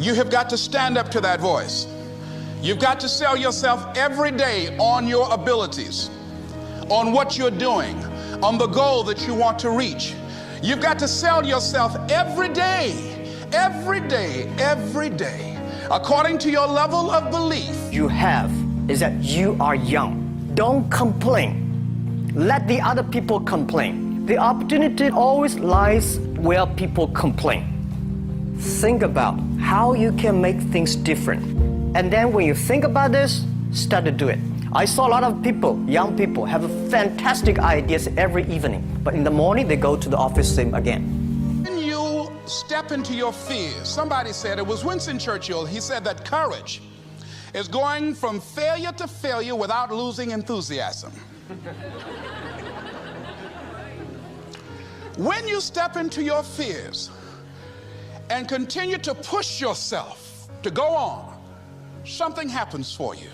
You have got to stand up to that voice. You've got to sell yourself every day on your abilities, on what you're doing, on the goal that you want to reach. You've got to sell yourself every day, every day, every day, according to your level of belief. You have is that you are young. Don't complain. Let the other people complain. The opportunity always lies where people complain. Think about how you can make things different. And then when you think about this, start to do it. I saw a lot of people, young people, have fantastic ideas every evening. But in the morning, they go to the office same again. When you step into your fears, somebody said, it was Winston Churchill, he said that courage is going from failure to failure without losing enthusiasm. When you step into your fears and continue to push yourself to go on, something happens for you.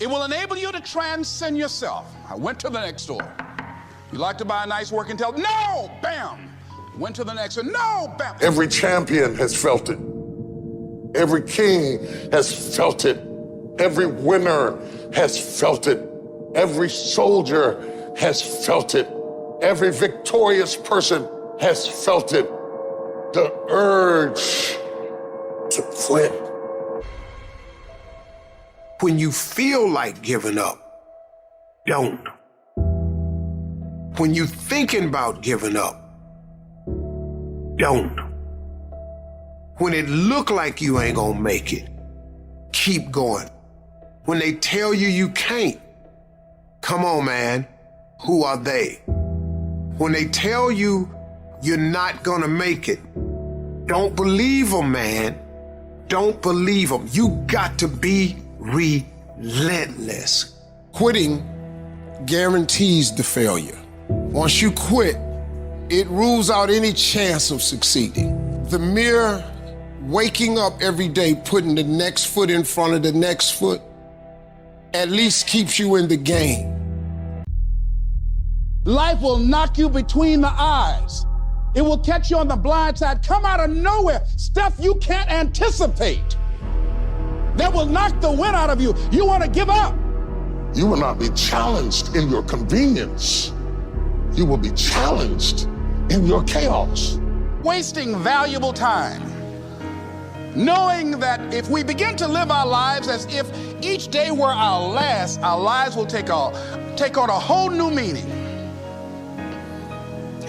It will enable you to transcend yourself. I went to the next store. You like to buy a nice working television? No! Bam! Went to the next one. No! Bam! Every champion has felt it. Every king has felt it. Every winner has felt it. Every soldier has felt it. Every victorious person has felt it. The urge to quit. When you feel like giving up, don't. When you're thinking about giving up, don't. When it look like you ain't gonna make it, keep going. When they tell you you can't, come on, man, who are they? When they tell you you're not gonna make it, don't believe them, man. Don't believe them. You got to be relentless. Quitting guarantees the failure. Once you quit, it rules out any chance of succeeding. The mere waking up every day, putting the next foot in front of the next foot, at least keeps you in the game. Life will knock you between the eyes. It will catch you on the blind side, come out of nowhere, stuff you can't anticipate. That will knock the wind out of you. You want to give up. You will not be challenged in your convenience. You will be challenged in your chaos. Wasting valuable time, knowing that if we begin to live our lives as if each day were our last, our lives will take on a whole new meaning.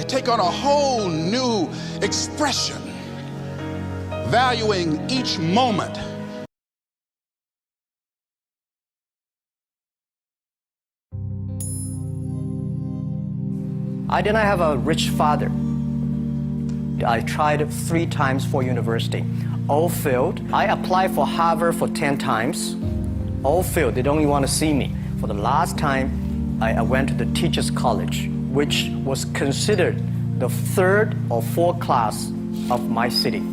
Take on a whole new expression, valuing each moment. I did not have a rich father. I tried 3 times for university. All failed. I applied for Harvard for 10 times. All failed. They don't even want to see me. For the last time, I went to the Teachers College, which was considered the 3rd or 4th class of my city.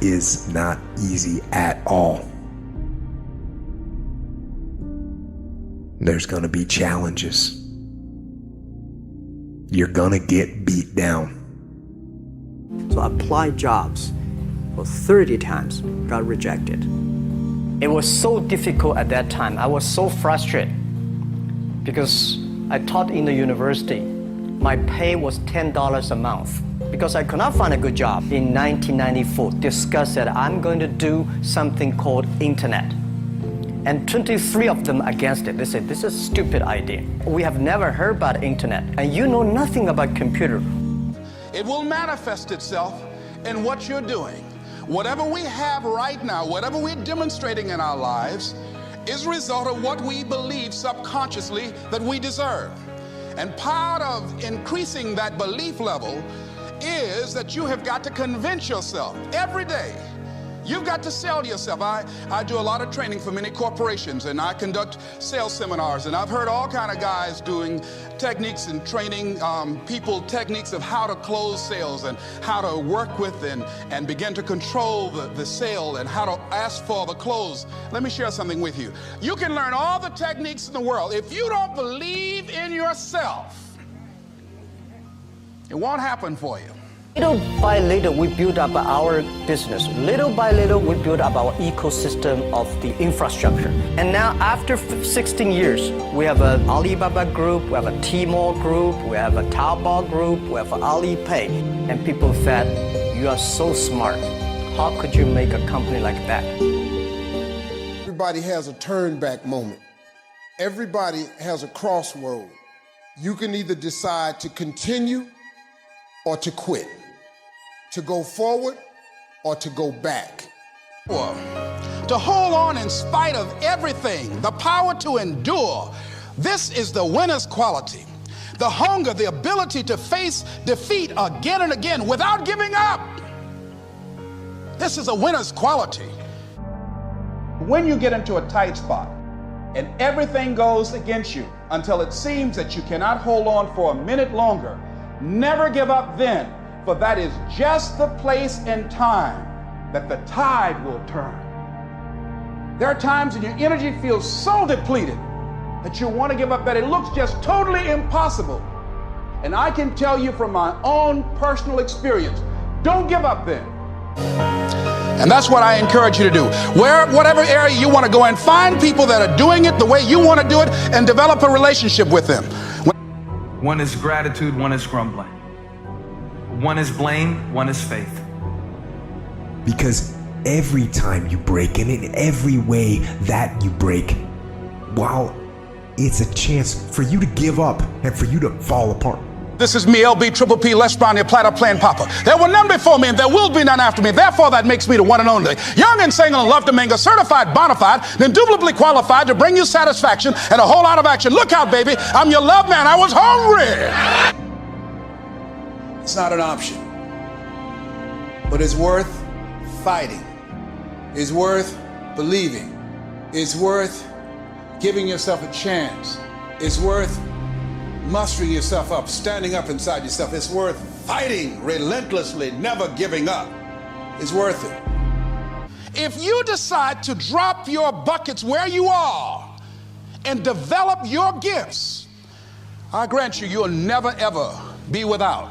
Is not easy at all. There's gonna be challenges. You're gonna get beat down. So I applied jobs for 30 times, got rejected. It was so difficult at that time. I was so frustrated because I taught in the university. My pay was $10 a month because I could not find a good job. In 1994, discussed that I'm going to do something called internet. And 23 of them against it. They said, this is a stupid idea. We have never heard about internet, and you know nothing about computer. It will manifest itself in what you're doing. Whatever we have right now, whatever we're demonstrating in our lives, is a result of what we believe subconsciously that we deserve. And part of increasing that belief level is that you have got to convince yourself every day. You've got to sell yourself. I do a lot of training for many corporations, and I conduct sales seminars, and I've heard all kind of guys doing techniques and training people techniques of how to close sales and how to work with and begin to control the sale and how to ask for the close. Let me share something with you. You can learn all the techniques in the world. If you don't believe in yourself, it won't happen for you. Little by little, we build up our business. Little by little, we build up our ecosystem of the infrastructure. And now, after 16 years, we have an Alibaba group, we have a Tmall group, we have a Taobao group, we have Alipay. And people said, you are so smart. How could you make a company like that? Everybody has a turn back moment. Everybody has a crossroad. You can either decide to continue or to quit, to go forward or to go back. To hold on in spite of everything, the power to endure. This is the winner's quality. The hunger, the ability to face defeat again and again without giving up. This is a winner's quality. When you get into a tight spot and everything goes against you until it seems that you cannot hold on for a minute longer, never give up then, for that is just the place and time that the tide will turn. There are times when your energy feels so depleted that you want to give up, that it looks just totally impossible. And I can tell you from my own personal experience, don't give up then. And that's what I encourage you to do. Whatever area you want to go and find people that are doing it the way you want to do it and develop a relationship with them. One is gratitude, one is grumbling. One is blame, one is faith. Because every time you break, and in every way that you break, wow, it's a chance for you to give up and for you to fall apart. This is me, LB, Triple P, Les Brown, your platter playing Papa. There were none before me, and there will be none after me. Therefore, that makes me the one and only. Young and single and love to mingle, certified, bona fide, indubitably qualified to bring you satisfaction and a whole lot of action. Look out, baby. I'm your love man. I was hungry. It's not an option, but it's worth fighting. It's worth believing. It's worth giving yourself a chance. It's worth mustering yourself up, standing up inside yourself. It's worth fighting relentlessly, never giving up. It's worth it. If you decide to drop your buckets where you are and develop your gifts, I grant you, you'll never ever be without.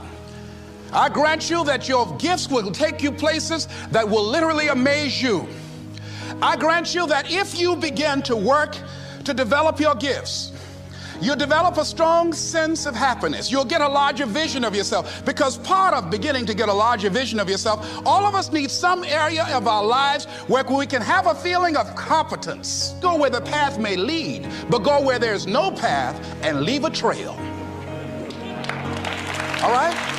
I grant you that your gifts will take you places that will literally amaze you. I grant you that if you begin to work to develop your gifts, you'll develop a strong sense of happiness. You'll get a larger vision of yourself, because part of beginning to get a larger vision of yourself, all of us need some area of our lives where we can have a feeling of competence. Go where the path may lead, but go where there's no path and leave a trail. All right?